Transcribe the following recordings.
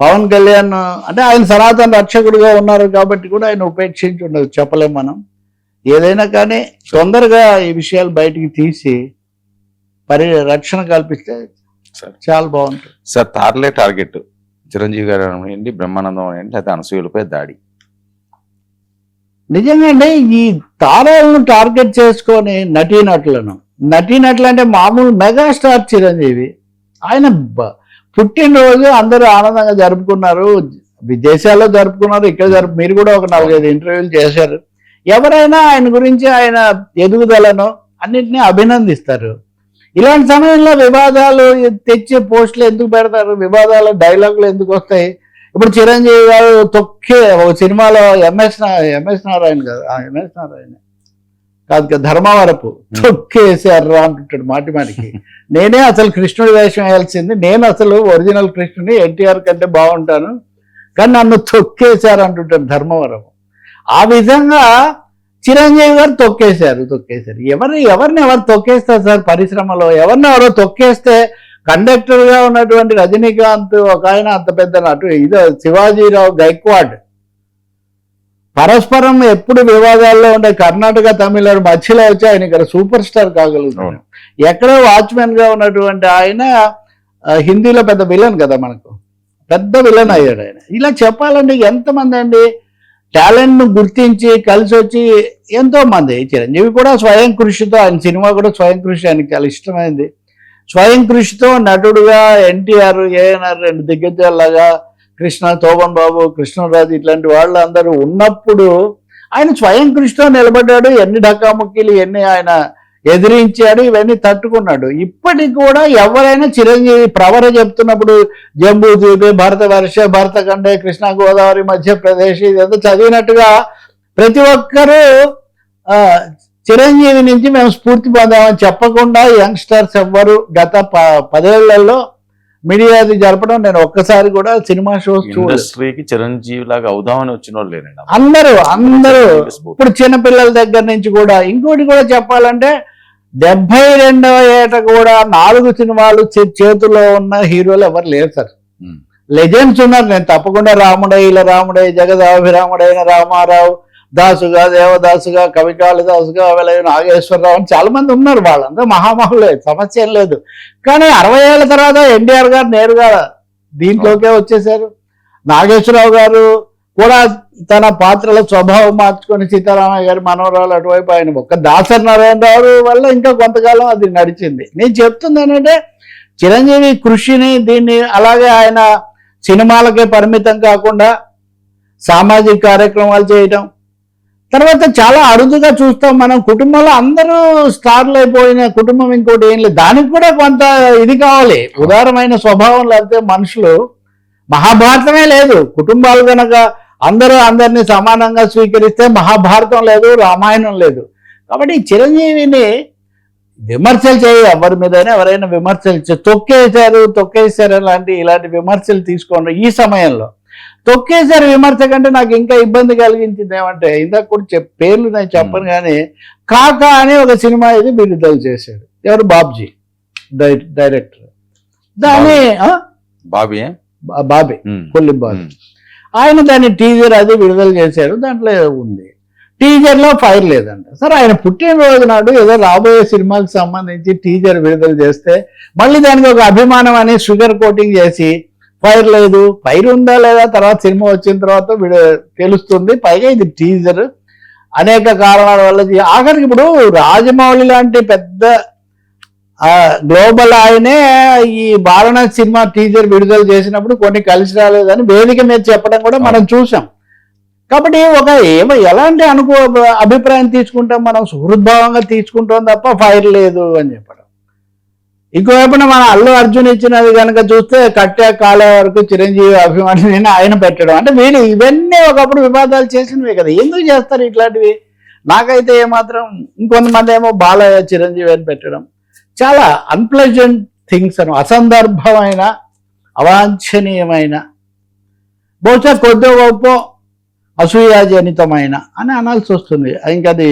పవన్ కళ్యాణ్ అంటే ఆయన సనాతన రక్షకుడిగా ఉన్నారు కాబట్టి కూడా ఆయన ఉపేక్షించి ఉండదు, చెప్పలేం మనం. ఏదైనా కానీ తొందరగా ఈ విషయాలు బయటికి తీసి రక్షణ కల్పిస్తే చాలా బాగుంటుంది సార్. తారలే టార్గెట్ చిరంజీవి గారు ఏంటి, బ్రహ్మానందం ఏంటి, అయితే అనసూయలపై దాడి. నిజంగా అండి, ఈ తారలను టార్గెట్ చేసుకొని నటీనటులు అంటే మామూలు మెగాస్టార్ చిరంజీవి, ఆయన పుట్టినరోజు అందరూ ఆనందంగా జరుపుకున్నారు, విదేశాల్లో జరుపుకున్నారు, ఇక్కడ మీరు కూడా ఒక 4-5 ఇంటర్వ్యూలు చేశారు. ఎవరైనా ఆయన గురించి ఆయన ఎదుగుదలను అన్నింటినీ అభినందిస్తారు. ఇలాంటి సమయంలో వివాదాలు తెచ్చే పోస్టులు ఎందుకు పెడతారు, వివాదాల డైలాగులు ఎందుకు వస్తాయి? ఇప్పుడు చిరంజీవి గారు ఒక సినిమాలో ఎంఎస్ నారాయణ కాదు కదా, ధర్మవరపు తొక్కేసారు అంటుంటాడు మాటికి. నేనే అసలు కృష్ణుడి వేషం వేయాల్సింది, నేను అసలు ఒరిజినల్ కృష్ణుని, ఎన్టీఆర్ కంటే బాగుంటాను, కానీ నన్ను తొక్కేశారు అంటుంటాడు ధర్మవరపు. ఆ విధంగా చిరంజీవి గారు తొక్కేశారు. ఎవరిని తొక్కేస్తారు సార్? పరిశ్రమలో ఎవరో తొక్కేస్తే కండక్టర్గా ఉన్నటువంటి రజనీకాంత్ ఒక ఆయన అంత పెద్ద నటు, ఇదో శివాజీరావు గైక్వాడ్, పరస్పరం ఎప్పుడు వివాదాల్లో ఉండే కర్ణాటక తమిళనాడు మధ్యలో వచ్చి ఆయన ఇక్కడ సూపర్ స్టార్ కాగలుగుతాడు. ఎక్కడో వాచ్మెన్ గా ఉన్నటువంటి ఆయన హిందీలో పెద్ద విలన్ కదా, మనకు పెద్ద విలన్ అయ్యాడు ఆయన. ఇలా చెప్పాలంటే ఎంతమంది అండి టాలెంట్ ను గుర్తించి కలిసి వచ్చి ఎంతో మంది. చిరంజీవి కూడా స్వయం కృషితో, ఆయన సినిమా కూడా స్వయం కృషి, ఆయనకి చాలా ఇష్టమైంది. స్వయం కృషితో నటుడుగా ఎన్టీఆర్, ఏఎన్ఆర్ 2 దిగ్గజాల్లాగా, కృష్ణ, తోబన్ బాబు, కృష్ణరాజు ఇట్లాంటి వాళ్ళు అందరూ ఉన్నప్పుడు ఆయన స్వయం కృషితో నిలబడ్డాడు. ఎన్ని డక్కాముక్కీలు ఎన్ని ఆయన ఎదిరించాడు, ఇవన్నీ తట్టుకున్నాడు. ఇప్పటికి కూడా ఎవరైనా చిరంజీవి ప్రవర చెప్తున్నప్పుడు జంబూ ద్వీపి, భరతవర్ష, భరతఖండే, కృష్ణా గోదావరి, మధ్యప్రదేశ్ ఇదంతా చదివినట్టుగా ప్రతి ఒక్కరూ చిరంజీవి నుంచి మేము స్ఫూర్తి పొందామని చెప్పకుండా యంగ్స్టర్స్ ఎవ్వరు గత 10 ఏళ్లలో మీడియాది జరపడం నేను ఒక్కసారి కూడా సినిమా షోస్ ఇండస్ట్రీకి చిరంజీవి లాగా అవుదామని వచ్చిన వాళ్ళు లేరండి. అందరూ ఇప్పుడు చిన్నపిల్లల దగ్గర నుంచి కూడా. ఇంకోటి కూడా చెప్పాలంటే 72వ ఏట కూడా 4 సినిమాలు చేతుల్లో ఉన్న హీరోలు ఎవరు లేరు సార్. లెజెండ్స్ ఉన్నారు. నేను తప్పకుండా రాముడయ్య, జగదాభిరాముడైన రామారావు, దాసుగా, దేవదాసుగా, కవి కాళిదాసుగా, నాగేశ్వరరావు అని చాలా మంది ఉన్నారు. వాళ్ళంతా మహామహులే, సమస్య లేదు. కానీ 60 ఏళ్ల తర్వాత ఎన్టీఆర్ గారు నేరుగా దీంట్లోకే వచ్చేసారు. నాగేశ్వరరావు గారు కూడా తన పాత్రల స్వభావం మార్చుకొని సీతారామయ్య గారి మనవరాలు అటువైపు ఆయన ఒక్క దాసరి నారాయణరావు వల్ల ఇంకా కొంతకాలం అది నడిచింది. నేను చెప్తుంది ఏంటంటే చిరంజీవి కృషిని దీన్ని అలాగే ఆయన సినిమాలకే పరిమితం కాకుండా సామాజిక కార్యక్రమాలు చేయటం, తర్వాత చాలా అరుదుగా చూస్తాం మనం కుటుంబంలో అందరూ స్టార్లు అయిపోయిన కుటుంబం ఇంకోటి ఏం లేదు. దానికి కూడా కొంత ఇది కావాలి, ఉదారమైన స్వభావం, లేకపోతే మనుషులు. మహాభారతమే లేదు, కుటుంబాలు కనుక అందరినీ సమానంగా స్వీకరిస్తే మహాభారతం లేదు, రామాయణం లేదు. కాబట్టి చిరంజీవిని విమర్శలు ఎవరి మీదైనా ఎవరైనా విమర్శలు తొక్కేశారు ఇలాంటి విమర్శలు తీసుకోండి. ఈ సమయంలో తొక్కేశారు విమర్శ కంటే నాకు ఇంకా ఇబ్బంది కలిగించింది ఏమంటే, ఇందాక కూడా పేర్లు నేను చెప్పను కానీ, కాకా అనే ఒక సినిమా ఇది విడుదల చేశాడు. ఎవరు? బాబ్జీ డైరెక్టర్. దాని బాబీ కొల్లి బాబీ, ఆయన దాని టీజర్ అది విడుదల చేశాడు. దాంట్లో ఉంది, టీజర్లో ఫైర్ లేదంట. సరే, ఆయన పుట్టినరోజు నాడు ఏదో రాబోయే సినిమాకి సంబంధించి టీజర్ విడుదల చేస్తే మళ్ళీ దానికి ఒక అభిమానం అని షుగర్ కోటింగ్ చేసి ఫైర్ లేదు, ఫైర్ ఉందా లేదా తర్వాత సినిమా వచ్చిన తర్వాత తెలుస్తుంది. పైగా ఇది టీజర్, అనేక కారణాల వల్ల. ఆఖరికి ఇప్పుడు రాజమౌళి లాంటి పెద్ద గ్లోబల్ ఆయనే ఈ వారణాసి సినిమా టీజర్ విడుదల చేసినప్పుడు కొన్ని కలిసి రాలేదని వేదిక మీద చెప్పడం కూడా మనం చూసాం. కాబట్టి ఎలాంటి అభిప్రాయం తీసుకుంటాం మనం? సుహృద్భావంగా తీసుకుంటాం తప్ప ఫైర్ లేదు అని చెప్పడం. ఇంకోవైపున మన అల్లు అర్జున్ ఇచ్చినది కనుక చూస్తే కట్టే కాలే వరకు చిరంజీవి అభిమాని ఆయన పెట్టడం, అంటే వీళ్ళు ఇవన్నీ ఒకప్పుడు వివాదాలు చేసినవే కదా. ఎందుకు చేస్తారు ఇట్లాంటివి? నాకైతే ఏమాత్రం. ఇంకొంతమంది ఏమో బాలయ్య చిరంజీవి అని పెట్టడం చాలా అన్ప్లెజెంట్ థింగ్స్ అని, అసందర్భమైన, అవాంఛనీయమైన, బహుశా కొద్ది గొప్ప అసూయాజనితమైన అని అనాల్సి వస్తుంది. ఇంకది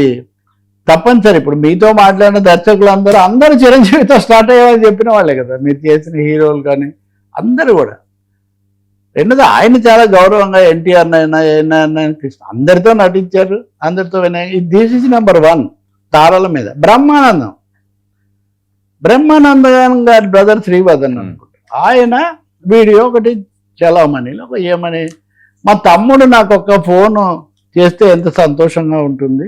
తప్పనిసరి. ఇప్పుడు మీతో మాట్లాడిన దర్శకులు అందరూ చిరంజీవితో స్టార్ట్ అయ్యామని చెప్పిన వాళ్ళే కదా, మీరు చేసిన హీరోలు కానీ అందరూ కూడా. రెండోది ఆయన చాలా గౌరవంగా ఎన్టీఆర్ కృష్ణ అందరితో నటించారు, అందరితో వినయ్. దిస్ ఇస్ నెంబర్ 1 తారల మీద. బ్రహ్మానందం గారి బ్రదర్ శ్రీవర్ధన్ అనుకుంటా, ఆయన వీడియో ఒకటి చలామణిలో ఏమని, మా తమ్ముడు నాకు ఒక ఫోను చేస్తే ఎంత సంతోషంగా ఉంటుంది,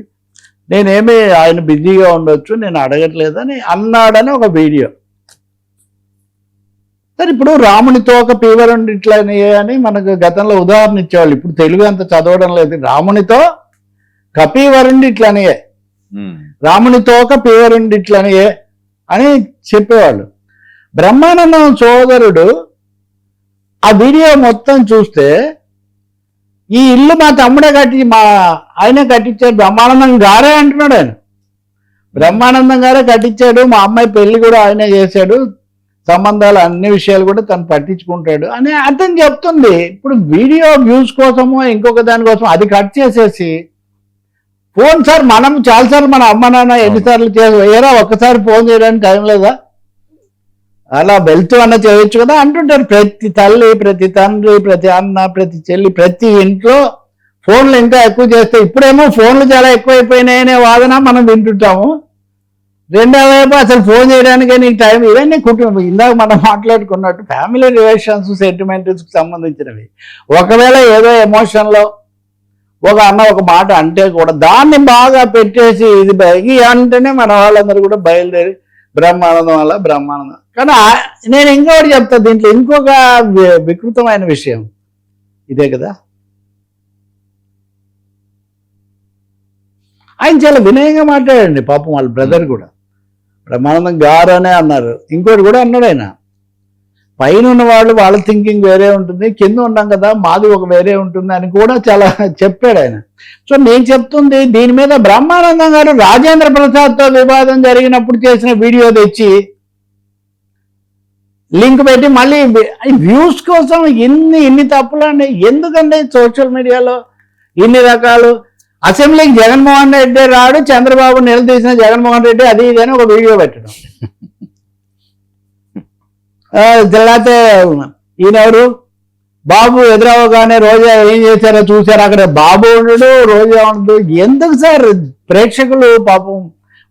నేనేమి ఆయన బిజీగా ఉండొచ్చు, నేను అడగట్లేదని అన్నాడని ఒక వీడియో. సరే, ఇప్పుడు రామునితో ఒక ఫీవర్ ఉండి ఇట్లనే అని మనకు గతంలో ఉదాహరణ ఇచ్చేవాళ్ళు. ఇప్పుడు తెలుగు అంత చదవడం లేదు. రామునితో కపీవరుండి ఇట్లనే, రామునితో ఒక ఫీవరుండి ఇట్లనే అని చెప్పేవాళ్ళు. బ్రహ్మానందం సోదరుడు ఆ వీడియో మొత్తం చూస్తే ఈ ఇల్లు మా తమ్ముడే ఆయనే కట్టించాడు, బ్రహ్మానందం గారే అంటున్నాడు. ఆయన బ్రహ్మానందం గారే కట్టించాడు, మా అమ్మాయి పెళ్లి కూడా ఆయనే చేశాడు, సంబంధాలు అన్ని విషయాలు కూడా తను పట్టించుకుంటాడు అని అతను చెప్తుంది. ఇప్పుడు వీడియో వ్యూస్ కోసమో ఇంకొక దానికోసం అది కట్ చేసేసి ఫోన్ సార్ మనం చాలాసార్లు మన అమ్మ నాన్న ఎన్నిసార్లు ఏరా ఒక్కసారి ఫోన్ చేయడానికి టైం లేదా, అలా వెళ్తూ అన్న చేయొచ్చు కదా అంటుంటారు. ప్రతి తల్లి, ప్రతి తండ్రి, ప్రతి అన్న, ప్రతి చెల్లి, ప్రతి ఇంట్లో ఫోన్లు ఇంకా ఎక్కువ చేస్తే, ఇప్పుడేమో ఫోన్లు చాలా ఎక్కువైపోయినాయనే వాదన మనం వింటుంటాము. రెండో వైపు అసలు ఫోన్ చేయడానికే నీకు టైం, ఇవన్నీ కుటుంబం ఇందాక మనం మాట్లాడుకున్నట్టు ఫ్యామిలీ రిలేషన్స్, సెంటిమెంట్స్కి సంబంధించినవి. ఒకవేళ ఏదో ఎమోషన్లో ఒక అన్న ఒక మాట అంటే కూడా దాన్ని బాగా పెట్టేసి ఇది అంటేనే మన వాళ్ళందరూ కూడా బయలుదేరి బ్రహ్మానందం వల్ల బ్రహ్మానందం. కానీ నేను ఇంకొకటి చెప్తా, దీంట్లో ఇంకొక వికృతమైన విషయం ఇదే కదా, ఆయన చాలా వినయంగా మాట్లాడండి పాపం వాళ్ళ బ్రదర్ కూడా. బ్రహ్మానందం గారు అనే అన్నారు, ఇంకోటి కూడా అన్నాడు ఆయన, పైన ఉన్న వాళ్ళు వాళ్ళ థింకింగ్ వేరే ఉంటుంది, కింద ఉన్నాం కదా మాది ఒక వేరే ఉంటుంది అని కూడా చాలా చెప్పాడు ఆయన. సో నేను చెప్తుంది దీని మీద బ్రహ్మానందం గారు రాజేంద్ర ప్రసాద్తో వివాదం జరిగినప్పుడు చేసిన వీడియో తెచ్చి లింక్ పెట్టి మళ్ళీ వ్యూస్ కోసం ఇన్ని తప్పులు అండి. ఎందుకంటే సోషల్ మీడియాలో ఇన్ని రకాలు, అసెంబ్లీకి జగన్మోహన్ రెడ్డి రాడు, చంద్రబాబు నిలదీసిన జగన్మోహన్ రెడ్డి అది ఇది అని ఒక వీడియో పెట్టడం. లేకపోతే ఈయనెవరు బాబు ఎదురవగానే రోజా ఏం చేశారో చూసారు, అక్కడ బాబు ఉండడు రోజా ఉండదు. ఎందుకు సార్ ప్రేక్షకులు పాపం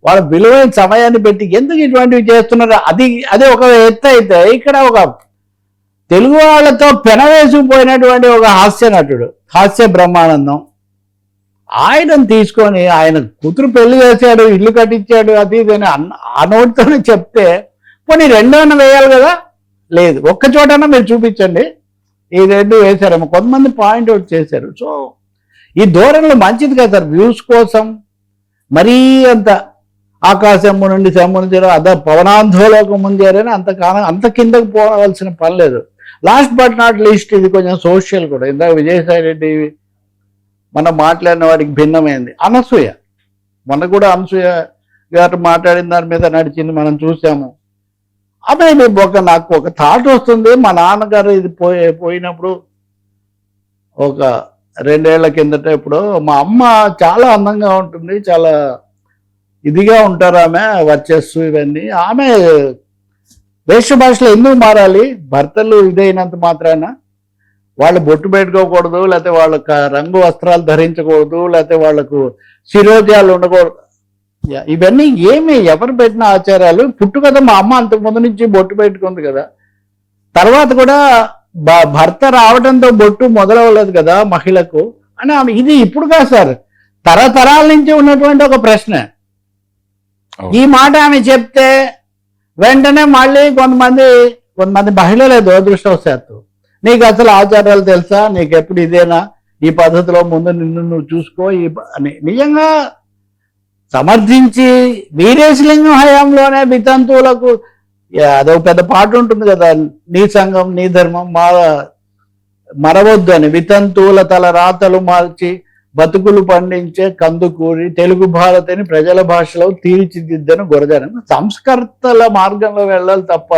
వాళ్ళ విలువైన సమయాన్ని పెట్టి ఎందుకు ఇటువంటివి చేస్తున్నారు? అది ఒక ఎత్తు అయితే, ఇక్కడ ఒక తెలుగు వాళ్ళతో పెనవేసుకుపోయినటువంటి ఒక హాస్య నటుడు, హాస్య బ్రహ్మానందం, ఆయనను తీసుకొని ఆయన కూతురు పెళ్లి చేశాడు, ఇల్లు కట్టించాడు, అది ఇది అని ఆ నోటితోనే చెప్తే పోనీ రెండోన్న వేయాలి కదా, లేదు ఒక్క చోటన్నా మీరు చూపించండి ఈ రెండు వేశారేమో, కొంతమంది పాయింట్ అవుట్ చేశారు. సో ఈ ధోరణిలో మంచిది కదా సార్, వ్యూస్ కోసం మరీ అంత ఆకాశము నుండి సంబంధించారు అదే పవనాంధోలోకం ముందేరని అంత కిందకు పోవలసిన పని లేదు. లాస్ట్ బట్ నాట్ లీస్ట్ ఇది కొంచెం సోషల్ కూడా. ఇందాక విజయసాయి రెడ్డి మనం మాట్లాడిన వాడికి భిన్నమైంది అనసూయ. మొన్న కూడా అనసూయ గారు మాట్లాడిన దాని మీద నడిచింది మనం చూసాము. ఆమె నాకు ఒక థాట్ వస్తుంది, మా నాన్నగారు ఇది పోయినప్పుడు ఒక 2 ఏళ్ల కిందట ఇప్పుడు మా అమ్మ చాలా అందంగా ఉంటుంది, చాలా ఇదిగా ఉంటారు, ఆమె వర్చస్సు ఇవన్నీ. ఆమె వేష భాషలో ఎందుకు మారాలి? భర్తలు ఇదైనంత మాత్రాన వాళ్ళు బొట్టు పెట్టుకోకూడదు, లేకపోతే వాళ్ళ రంగు వస్త్రాలు ధరించకూడదు, లేకపోతే వాళ్ళకు శిరోజాలు ఉండకూడదు. ఇవన్నీ ఏమి ఎవరు పెట్టిన ఆచారాలు? పుట్టుకథ మా అమ్మ అంతకు ముందు నుంచి బొట్టు పెట్టుకుంది కదా, తర్వాత కూడా భర్త రావడంతో బొట్టు మొదలవ్వలేదు కదా మహిళకు అని ఆమె. ఇది ఇప్పుడు కాదు సార్, తరతరాల నుంచి ఉన్నటువంటి ఒక ప్రశ్న. ఈ మాట ఆమె చెప్తే వెంటనే మళ్ళీ కొంతమంది మహిళలే దురదృష్టవశాత్తు, నీకు అసలు ఆచారాలు తెలుసా, నీకు ఎప్పుడు ఇదేనా, ఈ పద్ధతిలో ముందు నిన్ను నువ్వు చూసుకో అని నిజంగా సమర్థించి వీరేశలింగం హయాంలోనే వితంతువులకు అదొక పెద్ద పాట ఉంటుంది కదా, నీ సంఘం నీ ధర్మం మరవద్దు అని, వితంతువుల తల రాతలు మార్చి బతుకులు పండించే కందుకూరి తెలుగు భారతిని ప్రజల భాషలో తీర్చిదిద్దను గొరజనం. సంస్కర్తల మార్గంలో వెళ్ళాలి తప్ప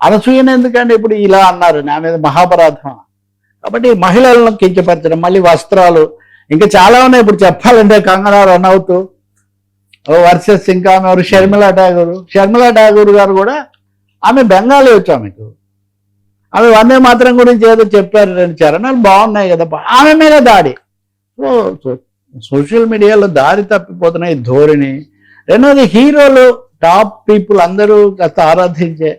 అనసూయను ఎందుకంటే ఇప్పుడు ఇలా అన్నారు, నా మీద మహాపరాధం. కాబట్టి మహిళలను కించపరచడం, మళ్ళీ వస్త్రాలు, ఇంకా చాలా ఉన్నాయి ఇప్పుడు చెప్పాలంటే. కంగనా రనౌత్ వర్సెస్ ఇంకా ఆమె షర్మిలా ఠాగూర్ గారు కూడా, ఆమె బెంగాలీ వచ్చు ఆమెకు. ఆమె వందే మాత్రం గురించి ఏదో చెప్పారు, 2 చరణాలు బాగున్నాయి కదా, ఆమె మీద దాడి. సోషల్ మీడియాలో దారి తప్పిపోతున్నాయి ధోరణి. రెండోది హీరోలు టాప్ పీపుల్ అందరూ కాస్త ఆరాధించే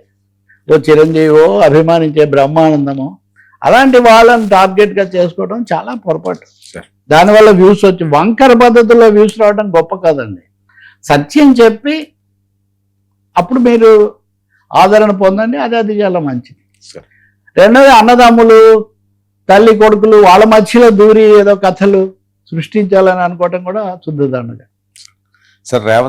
ఓ చిరంజీవో అభిమానించే బ్రహ్మానందమో అలాంటి వాళ్ళని టార్గెట్గా చేసుకోవడం చాలా పొరపాటు. దానివల్ల వ్యూస్ వచ్చి వంకర పద్ధతుల్లో వ్యూస్ రావడం గొప్ప కాదండి. సత్యం చెప్పి అప్పుడు మీరు ఆదరణ పొందండి, అది చాలా మంచిది. రెండోది అన్నదమ్ములు తల్లి కొడుకులు వాళ్ళ మధ్యలో దూరి ఏదో కథలు సృష్టించాలని అనుకోవటం కూడా శుద్ధ దండగా. సార్ రేవంత్